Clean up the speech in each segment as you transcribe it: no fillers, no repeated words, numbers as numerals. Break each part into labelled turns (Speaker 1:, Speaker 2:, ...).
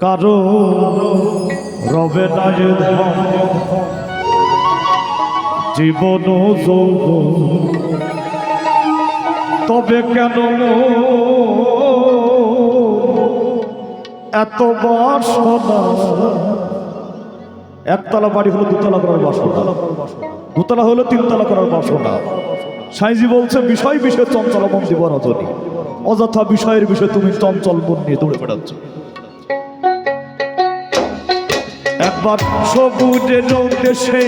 Speaker 1: কারো রবে না যে জীবন যৌবন, তবে কেন এত বাসনা? একতলা বাড়ি হলো দুতলা করার বাসনা, দুতলা হলো তিনতলা করার বাসনা। সাইজি বলছে বিষয় বিষয়ে চঞ্চল মন দিব রজনী, অযথা বিষয়ের বিষয়ে তুমি চঞ্চল মন নিয়ে দৌড়ে বেড়াচ্ছ। একবার সবুজের দেশে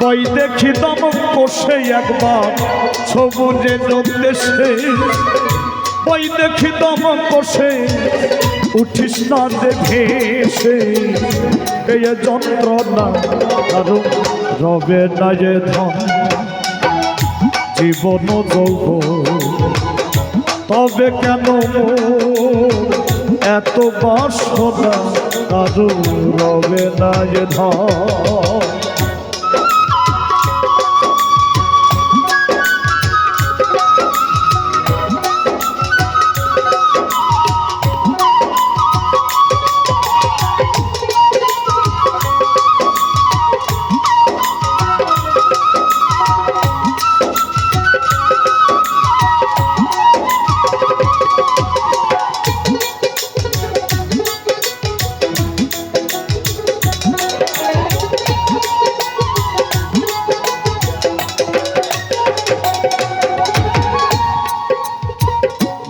Speaker 1: বই দেখি দমন কষে, একবার সবুজের দেশে বই দেখি দমন কষে, উঠিস না দেখে সে এই যন্ত্রণা কারো রবে না যে ধন জীবন যৌবন, তবে কেন এত বাসনা কারো রবে না যে ধন।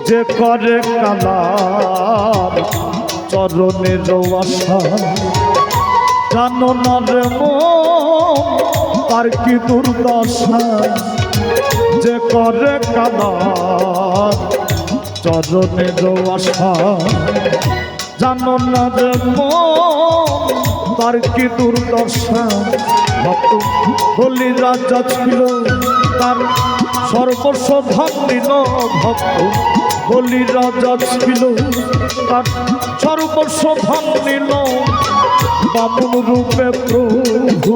Speaker 1: যে করে কালার চরণের আশা, জানো না রে মন তার কি দুর্দশা। যে করে কালার চরণের আশা, জানো না রে মন তার কি দুর্দশা। ভক্ত বলি রাজা ছিল তার সর্বস্ব ধন নিল, ভক্ত বলি রাজা ছিল তার সর্বস্ব ধন নিল। বামুন রূপে প্রভু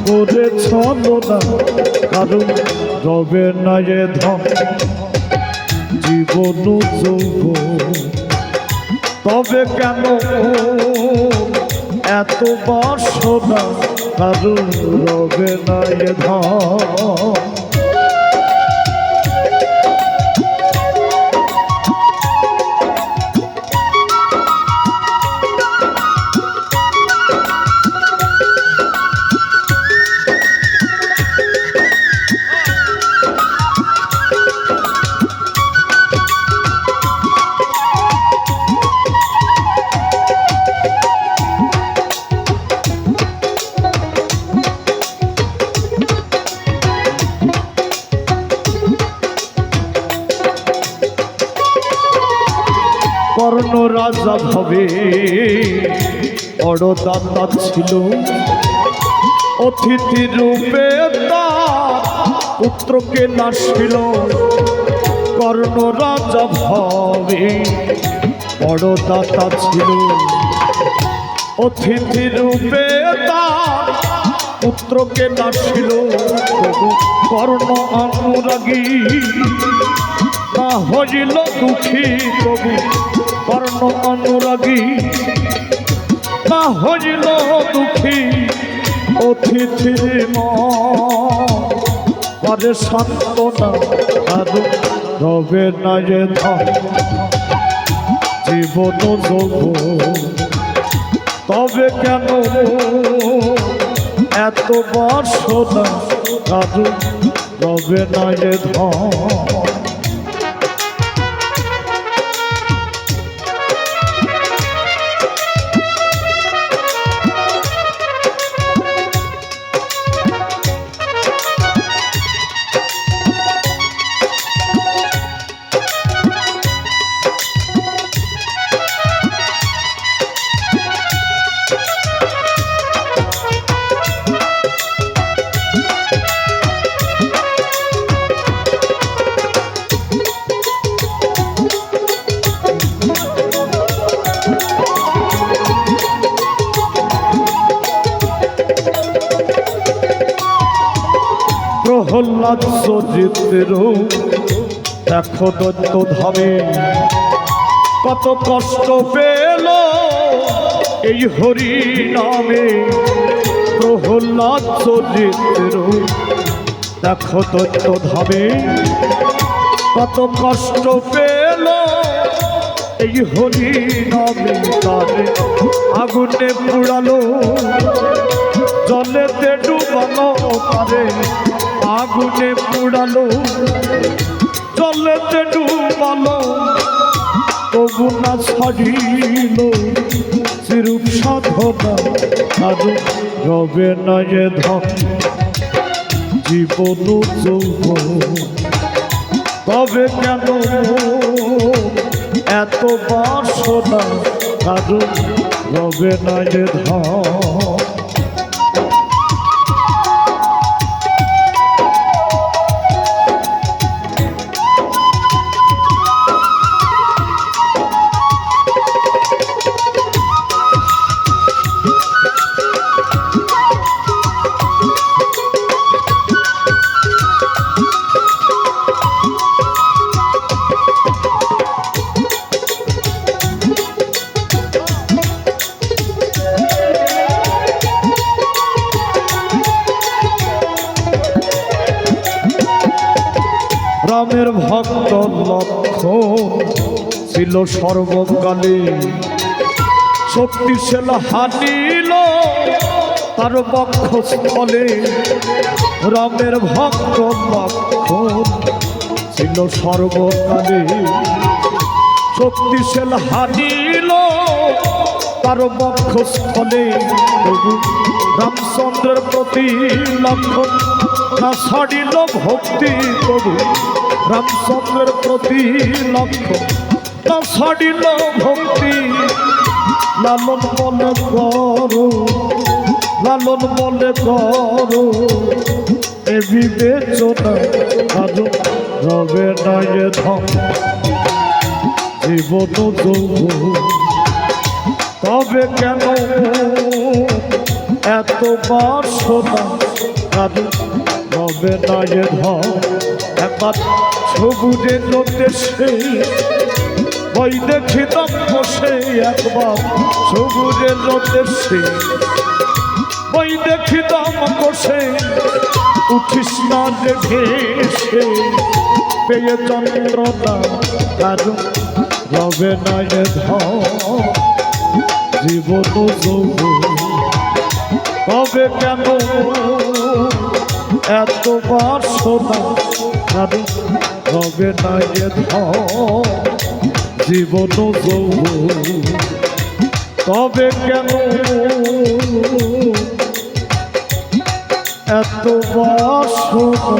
Speaker 1: করে ছলনা কারণ রবে না যে ধন জীবন যৌবন, তবে কেন এত বাসনা কারণ রবে না যে ধন। কর্ণ রাজা ভবে বড় দাতা ছিল, অতিথি রূপে তার পুত্রকে নাশিল। কর্ণ রাজা ভবে বড় দাতা ছিল, অতিথি রূপে তার পুত্রকে নাশিল। তবু কর্ণ অনুরাগী না হইল দুঃখী, তবু কর্ণ অনুরাগী না হইল দুঃখী। অতিথির মনে সান্ত্বনা আর রবে না যে ধন জীবন যৌবন, তবে কেন এত বাসনা আর রবে না যে ধন। প্রহ্লাদ চরিত্র দেখো দৈত্য ধামে কত কষ্ট পেল এই হরি নামে প্রহ্লাদ চরিত্র দেখো দৈত্য ধামে কত কষ্ট পেল এই হরি নামে তারে আগুনে পুড়ালো জলেতে ডুবানো পারে আগুনে পুড়ালো জলেতে ডুবালো তবু না ছাড়িল চিরূপ সাধনা আর রবে না এ ধন জীবন যৌবন তবে কেন এত বাসনা আর রবে না এ ধন রামের ভক্ত লক্ষণ ছিল সর্বকালে শক্তিশাল হানিল তার বক্ষস্থলে রামের ভক্ত লক্ষণ ছিল সর্বকালে শক্তিশাল হানিল তার বক্ষস্থলে তবু রামচন্দ্রের প্রতি লক্ষণ না ছাড়িল ভক্তি তবু রামচন্দ্রের প্রতি লক্ষ্য না ছাড়িল ভক্তি লালন বলে করো লালন বলে করো এ বিবেচনা আজ রবে না এ ধন জীবন যৌবন তবে কেন এত বাসনা আজ রবে না এ ধন একবার সবুজের দেশে বই দেখিতাম বসে একবার সবুজের দেশে বই দেখিতাম বসে উঠিস না যে ভেসে পেয়ে চন্দ্রনা কারণ রবে না এ ধন জীবন যৌবন তবে কেন এত বাসনা রবে না এ ধন জীবন যৌবন তবে কেন এত বাসনা